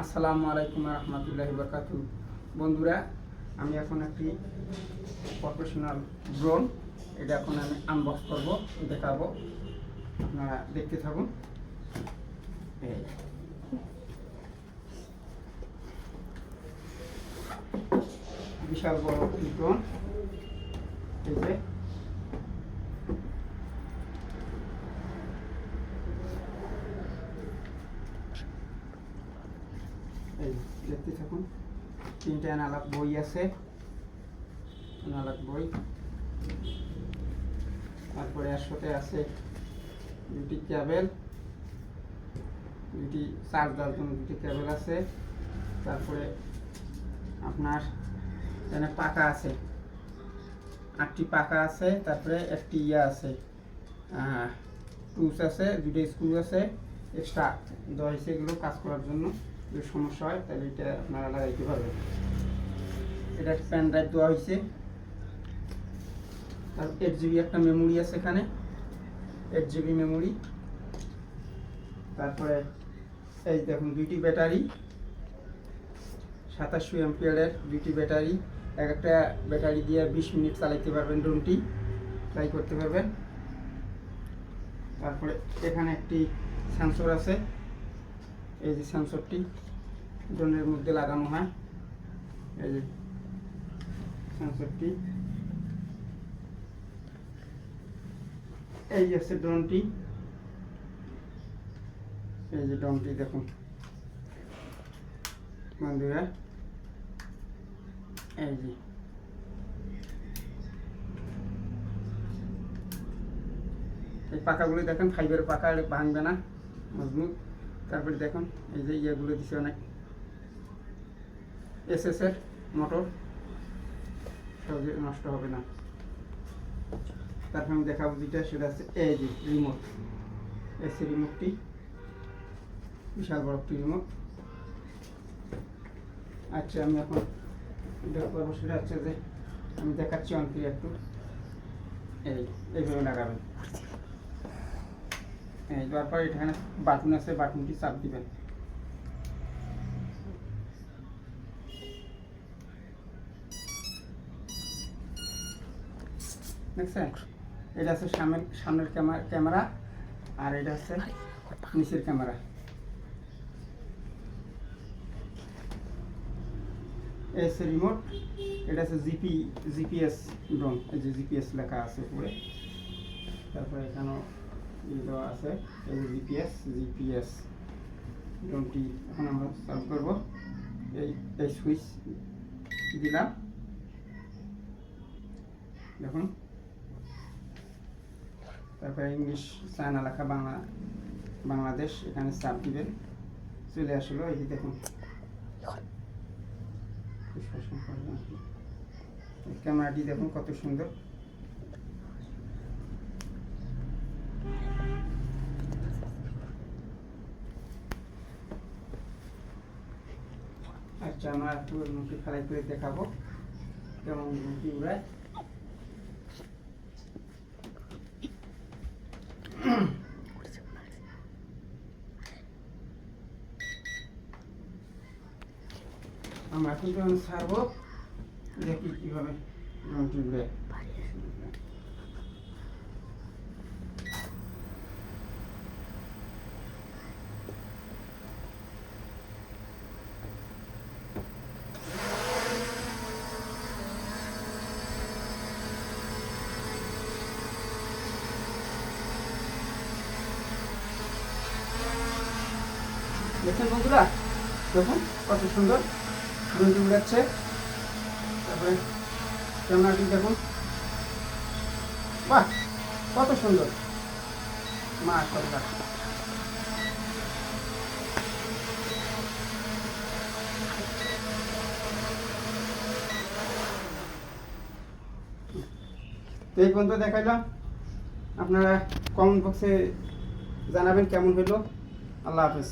আসসালামু আলাইকুম রহমতুল্লাহি বরকাতুহু। বন্ধুরা, আমি এখন একটি প্রফেশনাল ড্রোন, এটা এখন আমি আনবক্স করব, দেখাবো, আপনারা দেখতে থাকুন। বিশাল বড় ড্রোন, এই যে দেখতে থাকুন। 3টা অ্যানালগ বই আছে, অ্যানালগ বই। তারপরে এর সাথে আছে 2টি কেবল, 2টি চার্জ দেওয়ার জন্য 2টি কেবল আছে। তারপরে আপনার এখানে পাকা আছে, 8টি পাকা আছে। তারপরে একটি আছে, টুলস আছে, 2টা স্ক্রু আছে এক্সট্রা দেওয়া হয়েছে, এগুলো কাজ করার জন্য। যদি সমস্যা হয় তাহলে এটা আপনারা লাগাইতে পারবেন। এটা পেন ড্রাইভ দেওয়া হয়েছে। তার 8 GB একটা মেমোরি আছে এখানে, 8 GB মেমোরি। তারপরে এই দেখুন 2টি ব্যাটারি, 2700 অ্যাম্পিয়ারের 2টি ব্যাটারি। একটা ব্যাটারি দিয়ে 20 মিনিট চালাইতে পারবেন, ড্রোনটি ট্রাই করতে পারবেন। তারপরে এখানে একটি সেন্সর আছে, এই যে সেন্সরটি ড্রোনের মধ্যে লাগানো হয়, এই যে সেন্সরটি। এই আছে ড্রোনটি, এই যে ড্রোনটি দেখুন বন্ধুরা, এই যে এই পাকাগুলো দেখেন, ফাইবারের পাকা, ভাঙবে না, মজবুত। তারপরে দেখুন এই যে ইয়েগুলো দিচ্ছে অনেক, SS এর মোটর, সহজে নষ্ট হবে না। তারপর আমি দেখাবো যেটা, সেটা আছে এই যে রিমোট, এসি রিমোটটি, বিশাল বড় একটি রিমোট। আচ্ছা, আমি এখন করবো সেটা হচ্ছে যে আমি দেখাচ্ছি অন্তরে একটু, এইভাবে লাগাবেন। এই তারপর এখানে বাটন আছে, বাটনটি চাপ দিবেন। দেখছেন, এটা আছে সামনের ক্যামেরা, আর এটা হচ্ছে নিচের ক্যামেরা। এসে রিমোট, এটা আছে জিপিএস ড্রোন, এই যে জিপিএস লেখা আছে উপরে। তারপরে এখানেও দেওয়া আছে, এই যে জিপিএস ড্রোনটি এখন আমরা চালু করব। এই সুইচ দিলাম, দেখুন। তারপরে ইংলিশ চায়না লেখা, বাংলাদেশ, এখানে চাপ দিবেন, চলে আসলো। এই যে দেখুন ক্যামেরাটি দেখুন কত সুন্দর। আচ্ছা, আমরা একটু মুখে ফেলাই করে দেখাবো কেমন মুখি উড়ায়। আমরা এখন যখন ছাড়বো, দেখি কিভাবে উড়ে। দেখুন বন্ধুরা, দেখুন কত সুন্দর ড্রোনটি উড়াচ্ছে। তারপরে ক্যামেরাটি দেখুন, বাহ কত সুন্দর, মাশাআল্লাহ। তো এই পর্যন্ত দেখাইলাম, আপনারা কমেন্ট বক্সে জানাবেন কেমন হইলো। আল্লাহ হাফেজ।